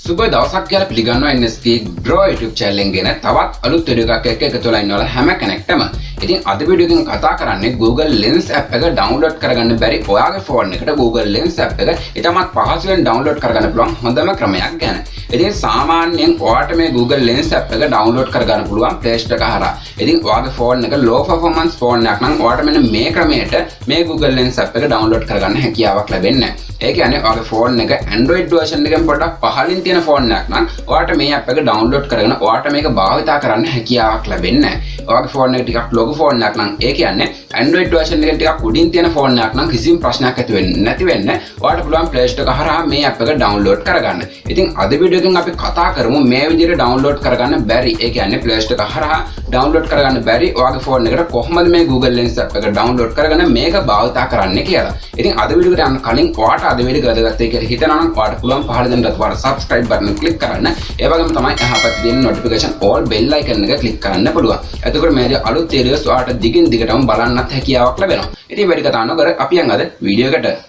සුබ දවසක් කියලා පිළිගන්නවා NSP Grow YouTube channel එකෙන් ගෙන තවත් අලුත් වීඩියෝ එකක් එක්ක එකතු වෙලා ඉන්නවා හැම කෙනෙක්ටම. ඉතින් අද වීඩියෝ එකෙන් කතා කරන්නේ Google Lens app එක download කරගන්න බැරි ඔයාගේ phone එකට Google Lens app එක ඊටමත් පහසුවෙන් download කරගන්න පුළුවන් හොඳම ක්‍රමයක් ගැන. ඉතින් සාමාන්‍යයෙන් ඔයාට මේ Google Lens app එක download කරගන්න පුළුවන් Play Store එක හරහා. ඉතින් ඔයාගේ phone එක low performance phone එකක් නම් ඔයාට මෙන්න මේ ක්‍රමයට මේ Google Lens app එක download කරගන්න හැකියාවක් ලැබෙන්නේ නැහැ. ඒ කියන්නේ ඔයාගේ phone එක Android version එකෙන් පොඩ්ඩක් පහළින් තියෙන phone එකක් නම් ඔයාට මේ app එක download කරගෙන ඔයාට මේක භාවිතා කරන්න හැකියාවක් ලැබෙන්නේ නැහැ. ඔයාගේ phone එක ටිකක් ලොකු phone එකක් නම් ඒ කියන්නේ Android version එකෙන් ටිකක් උඩින් තියෙන phone එකක් නම් කිසිම ප්‍රශ්නයක් ඇති වෙන්නේ නැති වෙන්න ඔයාට පුළුවන් Play Store එක හරහා මේ app එක download කරගන්න. ඉතින් අද වීඩියෝ එකෙන් අපි කතා කරමු මේ විදිහට download කරගන්න බැරි ඒ කියන්නේ Play Store එක හරහා download කරගන්න බැරි ඔයාගේ phone එකට කොහොමද මේ Google Lens app එක download කරගෙන මේක භාවිතා කරන්නේ කියලා. ඉතින් අද වීඩියෝ එකට යන්න කලින් ඔයාට අද වීඩියෝ ගතගත්තේ කියලා හිතනවා නම් ඔයාට පුළුවන් පහළ දෙන්න ඔයාලා subscribe button එක click කරන්න. ඒ වගේම තමයි එහා පැත්තේ තියෙන notification all bell icon එක click කරන්න පුළුවන්. එතකොට මේ අලුත් videos ඔයාට දිගින් දිගටම බලන්නත් හැකියාවක් ලැබෙනවා. ඉතින් වැඩි කතා නොකර අපි යන් අද වීඩියෝ එකට.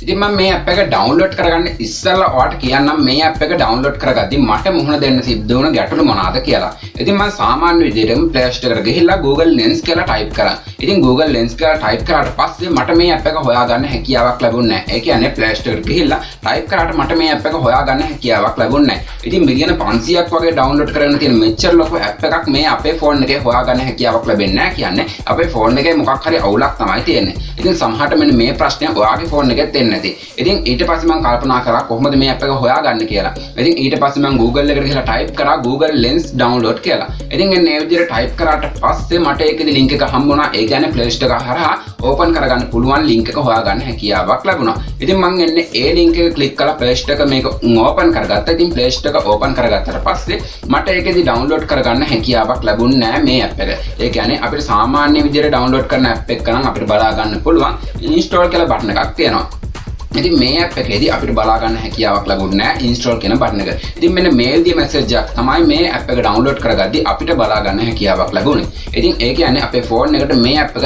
ඉතින් මම මේ app එක download කරගන්න ඉස්සෙල්ලා ඔයාලට කියන්නම් මේ app එක download කරගද්දි මට මුහුණ දෙන්න සිද්ධ වුණ ගැටලු මොනවාද කියලා. ඉතින් මම සාමාන්‍ය විදිහටම Play Store එකට ගිහිල්ලා Google Lens කියලා type කරා. ඉතින් Google Lens කියලා type කරාට පස්සේ මට මේ app එක හොයාගන්න හැකියාවක් ලැබුණේ නැහැ. ඒ කියන්නේ Play Store එකට ගිහිල්ලා type කරාට මට මේ app එක හොයාගන්න හැකියාවක් ලැබුණේ නැහැ. ඉතින් මිලියන 500ක් වගේ download කරගෙන තියෙන මෙච්චර ලොකු app එකක් මේ අපේ phone එකේ හොයාගන්න හැකියාවක් ලැබෙන්නේ නැහැ කියන්නේ අපේ phone එකේ මොකක් හරි අවුලක් තමයි තියෙන්නේ. ඉතින් සමහරට මෙන්න මේ ප්‍රශ්නය ඔයාගේ phone එකෙත් එන්නේ නැති. ඉතින් ඊට පස්සේ මම කල්පනා කරා කොහොමද මේ app එක හොයාගන්නේ කියලා. ඉතින් ඊට පස්සේ මම Google එකට ගිහලා type කරා Google Lens download කියලා. ඉතින් එන්නේ මේ විදිහට type කරාට පස්සේ මට ඒකෙදි link එක හම්බුණා. ඒ කියන්නේ Play Store එක හරහා open කරගන්න පුළුවන් link එක හොයාගන්න හැකියාවක් ලැබුණා. ඉතින් මම එන්නේ ඒ link එක click කරලා Play Store එක මේක open කරගත්තා. ඉතින් Play Store එක open කරගත්තට පස්සේ මට ඒකෙදි download කරගන්න හැකියාවක් ලැබුණේ නැහැ මේ app එක. ඒ කියන්නේ අපිට සාමාන්‍ය විදිහට download කරන app එක නම් අපිට බලා ගන්න පුළුවන් install කියලා button එකක් තියෙනවා. ඉතින් මේ app එකේදී අපිට බලා ගන්න හැකියාවක් ලැබුණේ නැහැ install කියන button එක. ඉතින් මෙන්න මේ විදිහේ message එකක් තමයි මේ app එක download කරගද්දී අපිට බලා ගන්න හැකියාවක් ලැබුණේ. ඉතින් ඒ කියන්නේ අපේ phone එකට මේ app එක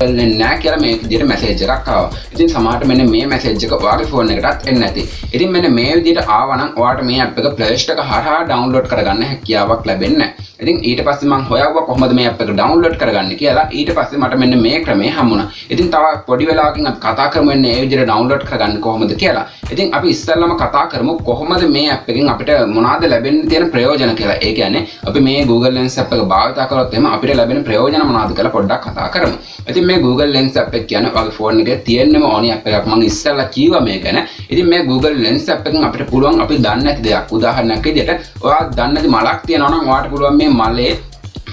නැහැ කියලා මේ විදිහට message එකක් ආවා. ඉතින් සමහරට මෙන්න මේ message එක ඔයාගේ phone එකටත් එන්නේ නැති. ඉතින් මෙන්න මේ විදිහට ආවා නම් ඔයාට මේ app එක Play Store එක හරහා download කරගන්න හැකියාවක් ලැබෙන්නේ නැහැ. ඉතින් ඊට පස්සේ මම හොයාගුවා කොහොමද මේ app එක download කරගන්නේ කියලා. ඊට පස්සේ මට මෙන්න මේ ක්‍රමය හම්බුණා. ඉතින් තව පොඩි වෙලාවකින් අපි කතා කරමු මේ විදිහට download කරගන්නේ කොහොමද කියලා. ඉතින් අපි ඉස්සෙල්ලාම කතා කරමු කොහොමද මේ app එකෙන් අපිට මොනවාද ලැබෙන්න තියෙන ප්‍රයෝජන කියලා. ඒ කියන්නේ අපි මේ Google Lens app එක භාවිත කරොත් එහෙම අපිට ලැබෙන ප්‍රයෝජන මොනවාද කියලා පොඩ්ඩක් කතා කරමු. ඉතින් මේ Google Lens app එක කියන්නේ ඔයාගේ phone එකේ තියෙනම ඕනි app එකක්. මම ඉස්සෙල්ලා කිව්වා මේ ගැන. ඉතින් මේ Google Lens app එකෙන් අපිට පුළුවන් අපි දන්නේ නැති දෙයක්. උදාහරණයක් විදිහට ඔයා දන්නේ නැති මලක් තියෙනවා නම් ඔයාට පුළුවන් මේ මලේ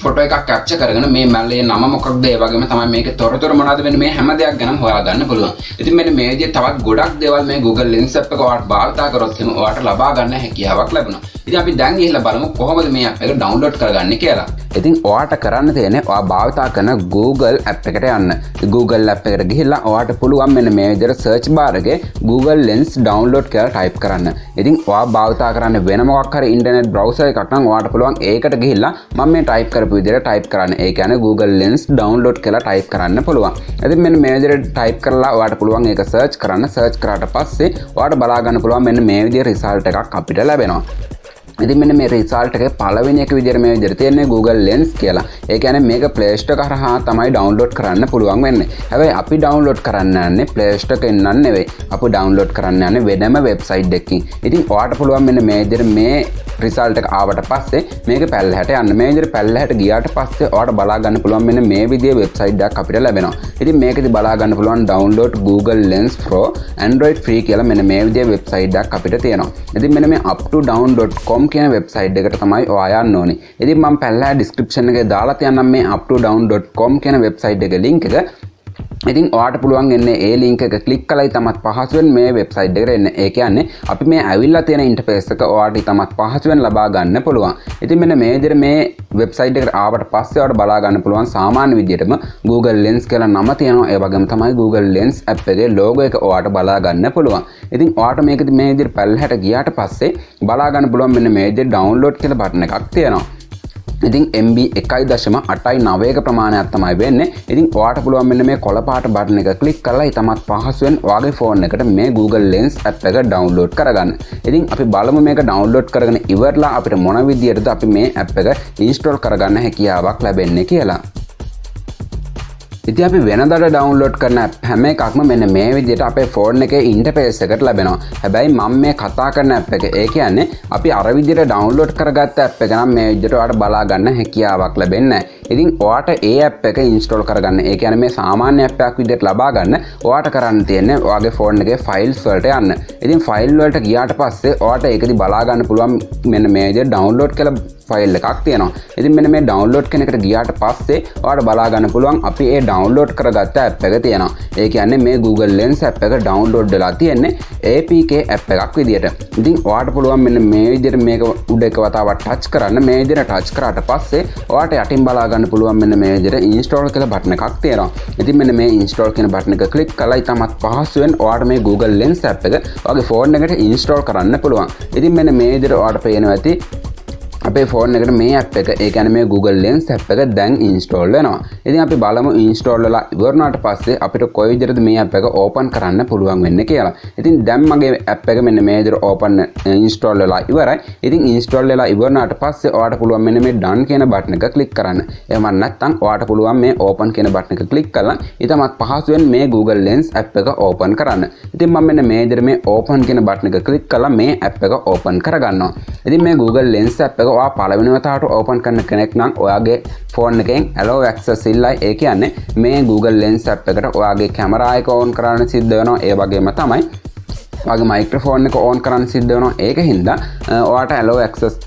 ෆොටෝ එකක් කැප්චර් කරගෙන මේ මැල්ලේ නම මොකක්ද ඒ වගේම තමයි මේකේ තොරතුරු මොනවද වෙන්නේ මේ හැම දෙයක් ගැනම හොයාගන්න පුළුවන්. ඉතින් මෙන්න මේ විදිහට තවත් ගොඩක් දේවල් මේ Google Lens app එක ඔයාලට භාවිතා කරොත් එහෙනම් ඔයාලට ලබා ගන්න හැකියාවක් ලැබෙනවා. ඉතින් අපි දැන් ගිහිල්ලා බලමු කොහොමද මේ app එක download කරගන්නේ කියලා. ඉතින් ඔයාට කරන්න තියෙන්නේ ඔයා භාවිතා කරන Google app එකට යන්න. Google app එකට ගිහිල්ලා ඔයාට පුළුවන් මෙන්න මේ විදිහට search bar එකේ Google Lens download කියලා type කරන්න. ඉතින් ඔයා භාවිතා කරන්නේ වෙන මොකක් හරි internet browser එකක් නම් ඔයාට පුළුවන් ඒකට ගිහිල්ලා මම මේ type කරපු විදිහට type කරන්න. ඒ කියන්නේ Google Lens download කියලා type කරන්න පුළුවන්. ඉතින් මෙන්න මේ විදිහට type කරලා ඔයාට පුළුවන් ඒක search කරන්න. search කරාට පස්සේ ඔයාට බලා ගන්න පුළුවන් මෙන්න මේ විදිහේ result එකක් අපිට ලැබෙනවා. ඉතින් මෙන්න මේ result එකේ පළවෙනි එක විදිහට මේ විදිහට තියෙන්නේ Google Lens කියලා. ඒ කියන්නේ මේක Play Store එක හරහා තමයි download කරන්න පුළුවන් වෙන්නේ. හැබැයි අපි download කරන්න යන්නේ Play Store එකෙන් නන් නෙවෙයි. අපි download කරන්න යන්නේ වෙනම website එකකින්. ඉතින් ඔයාට පුළුවන් මෙන්න මේ විදිහට මේ result එක ආවට පස්සේ මේක පැල්ලහැට යන්න. මේ විදිහට පැල්ලහැට ගියාට පස්සේ ඔයාට බලා ගන්න පුළුවන් මෙන්න මේ විදිහේ website එකක් අපිට ලැබෙනවා. ඉතින් මේකෙදි බලා ගන්න පුළුවන් download Google Lens Pro Android free කියලා මෙන්න මේ විදිහේ website එකක් අපිට තියෙනවා. ඉතින් මෙන්න මේ uptodown.com කියන website එකට තමයි ඔයා යන්න ඕනේ. ඉතින් මම පැල්ලෑ description එකේ දාලා තියන්නම් මේ uptodown.com කියන website එකේ link එක. ඉතින් ඔයාට පුළුවන් එන්නේ ඒ ලින්ක් එක ක්ලික් කළා ඉතමත් පහසුවෙන් මේ වෙබ්සයිට් එකට එන්න. ඒ කියන්නේ අපි මේ ඇවිල්ලා තියෙන ඉන්ටර්ෆේස් එක ඔයාට ඉතමත් පහසුවෙන් ලබා ගන්න පුළුවන්. ඉතින් මෙන්න මේ විදිහට මේ වෙබ්සයිට් එකට ආවට පස්සේ ඔයාට බලා ගන්න පුළුවන් සාමාන්‍ය විදිහටම Google Lens කියලා නම තියෙනවා. ඒ වගේම තමයි Google Lens app එකේ logo එක ඔයාට බලා ගන්න පුළුවන්. ඉතින් ඔයාට මේක මේ විදිහට පල්ලෙහාට ගියාට පස්සේ බලා ගන්න පුළුවන් මෙන්න මේ විදිහට download කියලා බටන් එකක් තියෙනවා. ඉතින් MB 1.8.9 ප්‍රමාණයක් තමයි වෙන්නේ. ඉතින් ඔයාට පුළුවන් මෙන්න මේ කොළ පාට බටන් එක ක්ලික් කරලා ඉතමත් පහසුවෙන් ඔයාගේ ෆෝන් එකට මේ Google Lens app එක download කරගන්න. ඉතින් අපි බලමු මේක download කරගෙන ඉවරලා අපිට මොන විදියටද අපි මේ app එක install කරගන්න හැකියාවක් ලැබෙන්නේ කියලා. ඉතින් අපි වෙනදාට download කරන app හැම එකක්ම මෙන්න මේ විදිහට අපේ ෆෝන් එකේ ඉන්ටර්ෆේස් එකට ලැබෙනවා. හැබැයි මම මේ කතා කරන app එක ඒ කියන්නේ අපි අර විදිහට download කරගත්ත app එක නම් මේ විදිහට ඔයාලට බලා ගන්න හැකියාවක් ලැබෙන්නේ නැහැ. ඉතින් ඔයාට ඒ app එක install කරගන්න. ඒ කියන්නේ මේ සාමාන්‍ය app එකක් විදිහට ලබා ගන්න ඔයාට කරන්න තියෙන්නේ ඔයාගේ ෆෝන් එකේ files වලට යන්න. ඉතින් file වලට ගියාට පස්සේ ඔයාට ඒකදී බලා ගන්න පුළුවන් මෙන්න මේ විදිහට download කියලා ෆයිල් එකක් තියෙනවා. ඉතින් මෙන්න මේ download කෙන එකට ගියාට පස්සේ ඔයාලට බලා ගන්න පුළුවන් අපි ඒ download කරගත්ත app එක තියෙනවා. ඒ කියන්නේ මේ Google Lens app එක download වෙලා තියෙන්නේ APK app එකක් විදියට. ඉතින් ඔයාලට පුළුවන් මෙන්න මේ විදියට මේක උඩ එක වතාවක් touch කරන්න. මේ විදියට touch කරාට පස්සේ ඔයාලට යටින් බලා ගන්න පුළුවන් මෙන්න මේ විදියට install කියලා බටන් එකක් තියෙනවා. ඉතින් මෙන්න මේ install කියන බටන් එක click කරලා ඉතමත් පහසුවෙන් ඔයාලට මේ Google Lens app එක ඔයාගේ ෆෝන් එකට install කරන්න පුළුවන්. ඉතින් මෙන්න මේ විදියට ඔයාලට පේනවා ඇති අපේ ෆෝන් එකට මේ app එක ඒ කියන්නේ මේ Google Lens app එක දැන් install වෙනවා. ඉතින් අපි බලමු install වෙලා ඉවරනාට පස්සේ අපිට කොයි විදිහටද මේ app එක open කරන්න පුළුවන් වෙන්නේ කියලා. ඉතින් දැන් මගේ app එක මෙන්න මේ විදිහට open install වෙලා ඉවරයි. ඉතින් install වෙලා ඉවරනාට පස්සේ ඔයාලට පුළුවන් මෙන්න මේ done කියන බටන් එක click කරන්න. එහෙම නැත්නම් ඔයාලට පුළුවන් මේ open කියන බටන් එක click කරලා ඊටමත් පහසුවෙන් මේ Google Lens app එක open කරන්න. ඉතින් මම මෙන්න මේ විදිහට මේ open කියන බටන් එක click කරලා මේ app එක open කරගන්නවා. ඉතින් මේ Google Lens app එක ඔයා පළවෙනි වතාවට ඕපන් කරන කෙනෙක් නම් ඔයාගේ ෆෝන් එකෙන් allow access ඉල්ලයි. ඒ කියන්නේ මේ Google Lens app එකට ඔයාගේ කැමරා එක ඕන් කරන්න සිද්ධ වෙනවා. ඒ වගේම තමයි ඔයාගේ මයික්‍රොෆෝන් එක ඕන් කරන්න සිද්ධ වෙනවා. ඒක හින්දා ඔයාට allow access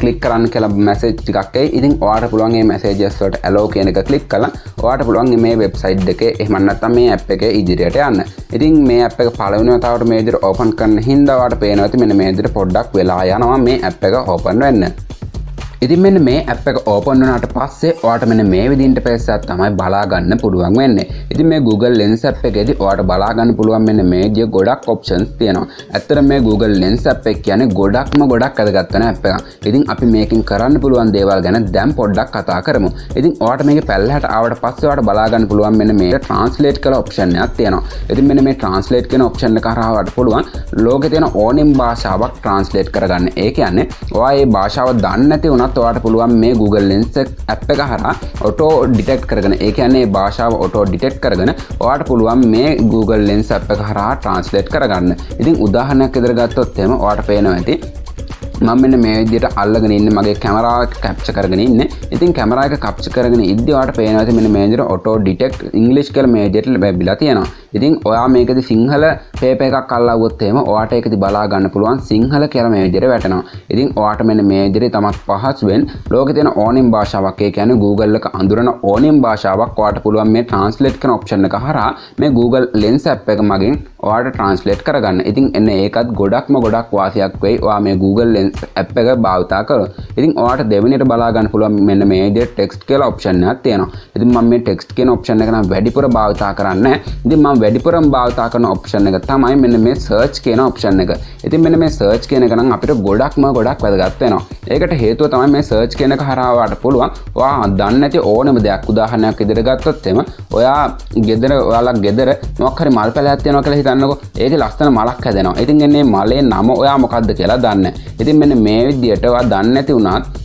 ක්ලික් කරන්න කියලා මැසේජ් ටිකක් එයි. ඉතින් ඔයාට පුළුවන් මේ මැසේජස් වලට allow කියන එක ක්ලික් කරලා ඔයාට පුළුවන් මේ වෙබ්සයිට් එකේ එහෙම නැත්නම් මේ app එකේ ඉදිරියට යන්න. ඉතින් මේ app එක පළවෙනි වතාවට මේ විදිහට ඕපන් කරන හින්දා ඔයාට පේනවා ඇති මෙන්න මේ විදිහට පොඩ්ඩක් වෙලා යනවා මේ app එක ඕපන් වෙන්න. ඉතින් මෙන්න මේ app එක open වුණාට පස්සේ ඔයාට මෙන්න මේ විදිහට ඉන්ටර්ෆේස් එකක් තමයි බලා ගන්න පුළුවන් වෙන්නේ. ඉතින් මේ Google Lens app එකේදී ඔයාට බලා ගන්න පුළුවන් මෙන්න මේ විදිහ ගොඩක් options තියෙනවා. ඇත්තට මේ Google Lens app එක කියන්නේ ගොඩක් වැදගත් වෙන app එකක්. ඉතින් අපි මේකෙන් කරන්න පුළුවන් දේවල් ගැන දැන් පොඩ්ඩක් කතා කරමු. ඉතින් ඔයාට මේකේ පැල්ලහැට ආවට පස්සේ ඔයාට බලා ගන්න පුළුවන් මෙන්න මේ translate කියලා option එකක් තියෙනවා. ඉතින් මෙන්න මේ translate කියන option එක කරා ඔයාට පුළුවන් ලෝකේ තියෙන ඕනෙම භාෂාවක් translate කරගන්න. ඒ කියන්නේ ඔයා මේ භාෂාව දන්නේ නැති වුණත් ඔයාට පුළුවන් මේ Google Lens app එක හරහා auto detect කරගෙන ඒ කියන්නේ භාෂාව auto detect කරගෙන ඔයාට පුළුවන් මේ Google Lens app එක හරහා translate කරගන්න. ඉතින් උදාහරණයක් විදිහට ගත්තොත් එහෙම ඔයාට පේනවා ඇති මම මෙන්න මේ විදිහට අල්ලගෙන ඉන්නේ මගේ කැමරාව එක කැප්චර් කරගෙන ඉන්නේ. ඉතින් කැමරා එක කැප්චර් කරගෙන ඉද්දි ඔයාට පේනවා ඇති මෙන්න මේ විදිහට auto detect English කියලා මේ විදිහට ලැබිලා තියෙනවා. ඉතින් ඔයා මේකදී සිංහල පේපර් එකක් අල්ලවුවොත් එහෙම ඔයාට ඒකදී බලා ගන්න පුළුවන් සිංහල කියලා මේ විදිහට වැටෙනවා. ඉතින් ඔයාට මෙන්න මේ විදිහට තමත් පහසුවෙන් ලෝකේ තියෙන ඕනෙම භාෂාවක් ඒ කියන්නේ Google එක අඳුරන ඕනෙම භාෂාවක් ඔයාට පුළුවන් මේ translate කරන option එක හරහා මේ Google Lens app එක මගින් ඔයාට translate කරගන්න. ඉතින් එන්න ඒකත් ගොඩක් වාසියක් වෙයි ඔයා මේ Google Lens app එක භාවිතා කරොත්. ඉතින් ඔයාට දෙවෙනියට බලා ගන්න පුළුවන් මෙන්න මේ විදිහට text කියලා option එකක් තියෙනවා. ඉතින් මම මේ text කියන option එක නම් වැඩිපුර භාවිතා කරන්නේ නැහැ. ඉතින් මම වැඩිපුරම භාවිතා කරන option එක තමයි මෙන්න මේ search කියන option එක. ඉතින් මෙන්න මේ search කියන එක නම් අපිට ගොඩක් වැදගත් වෙනවා. ඒකට හේතුව තමයි මේ search කියන එක හරහා ඔයාට පුළුවන් ඔයා දන්නේ නැති ඕනම දෙයක් උදාහරණයක් විදිහට ගත්තොත් එම ඔයාලා ගෙදර මොකක් හරි මල් පැලයක් තියෙනවා කියලා හිතන්නකෝ. ඒකේ ලස්සන මලක් හැදෙනවා. ඉතින් එන්නේ මලේ නම ඔයා මොකක්ද කියලා දන්නේ නැහැ. ඉතින් මෙන්න මේ විදිහට ඔයා දන්නේ නැති වුණත්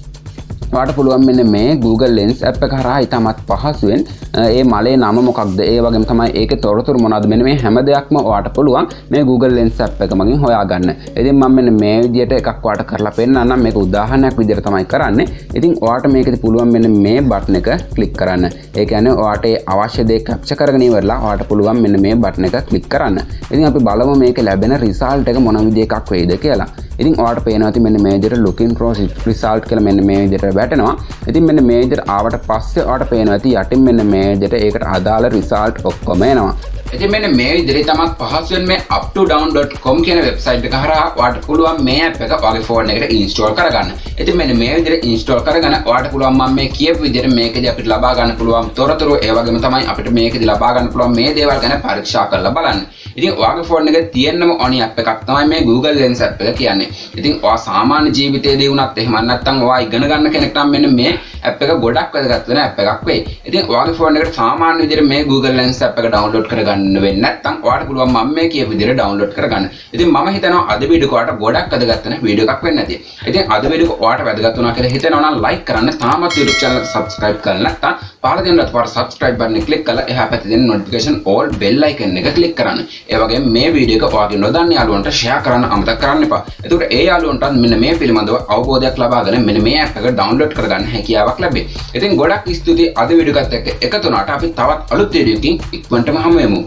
ඔයාට පුළුවන් මෙන්න මේ Google Lens app එක හරහා ඉතාමත් පහසුවෙන් ඒ මලේ නම මොකක්ද ඒ වගේම තමයි ඒකේ තොරතුරු මොනවද මෙන්න මේ හැම දෙයක්ම ඔයාට පුළුවන් මේ Google Lens app එක මගින් හොයාගන්න. ඉතින් මම මෙන්න මේ විදිහට එකක් ඔයාට කරලා පෙන්නන්නම්. මේක උදාහරණයක් විදිහට තමයි කරන්නේ. ඉතින් ඔයාට මේකෙදි පුළුවන් මෙන්න මේ බටන් එක ක්ලික් කරන්න. ඒ කියන්නේ ඔයාට ඒ අවශ්‍ය දේ කැප්චර් කරගෙන ඉවරලා ඔයාට පුළුවන් මෙන්න මේ බටන් එක ක්ලික් කරන්න. ඉතින් අපි බලමු මේක ලැබෙන රිසල්ට් එක මොන විදිහ එකක් වෙයිද කියලා. ඉතින් ඔයාට පේනවා ඇති මෙන්න මේ විදිහට looking for result කියලා මෙන්න මේ විදිහට වැටෙනවා. ඉතින් මෙන්න මේ විදිහට ආවට පස්සේ ඔයාලට පේනවා ඇති යටින් මෙන්න මේ විදිහට ඒකට අදාළ රිසල්ට් ඔක්කොම එනවා. ඉතින් මෙන්න මේ විදිහට තමයි පහසුවෙන් මේ uptodown.com කියන වෙබ්සයිට් එක හරහා ඔයාලට පුළුවන් මේ ඇප් එක ඔයාගේ ෆෝන් එකට ඉන්ස්ටෝල් කරගන්න. ඉතින් මෙන්න මේ විදිහට ඉන්ස්ටෝල් කරගෙන ඔයාලට පුළුවන් මම මේ කියපු විදිහට මේකදී අපිට ලබා ගන්න පුළුවන් තොරතුරු ඒ වගේම තමයි අපිට මේකදී ලබා ගන්න පුළුවන් මේ දේවල් ගැන පරීක්ෂා කරලා බලන්න. ඉතින් ඔයාගේ ෆෝන් එකේ තියෙනම ඕනි ඇප් එකක් තමයි මේ Google Lens ඇප් එක කියන්නේ. ඉතින් ඔයා සාමාන්‍ය ජීවිතයේදී වුණත් එහෙම නැත්නම් ඔයා ඉගෙන ගන්න කෙනෙක් නම් මෙන්න මේ ඇප් එක ගොඩක් වැදගත් වෙන ඇප් එකක් වෙයි. ඉතින් ඔයාගේ ෆෝන් එකට සාමාන්‍ය විදිහට මේ Google Lens ඇප් එක ඩවුන්ලෝඩ් කරගන්න වෙන්නේ නැත්නම් ඔයාලට පුළුවන් මම මේ කියපු විදිහට ඩවුන්ලෝඩ් කරගන්න. ඉතින් මම හිතනවා අද වීඩියෝ එක ඔයාලට ගොඩක් වැදගත් වෙන වීඩියෝ එකක් වෙන්න ඇති. ඉතින් අද වීඩියෝ එක ඔයාලට වැදගත් වුණා කියලා හිතනවා නම් ලයික් කරන්න, තාමත් YouTube channel එක subscribe කරලා නැත්නම් පහළ තියෙන රත් subscribe button එක click කරලා එහා පැත්තේ තියෙන notification all bell icon එක click කරන්න. ඒ වගේම මේ වීඩියෝ එක ඔයාගේ නොදන්න යාළුවන්ට share කරන්න අමතක කරන්න එපා. එතකොට ඒ යාළුවන්ටත් මෙන්න මේ පිළිබඳව අවබෝධයක් ලබාගෙන මෙන්න මේ app එක download කරගන්න හැකියාවක් ලැබේ. ඉතින් ගොඩක් ස්තුතියි අද වීඩියෝ එකත් එක්ක එකතු වුණාට අපි තවත් අලුත් වීඩියෝ එකකින් ඉක්මනටම හමු වෙමු.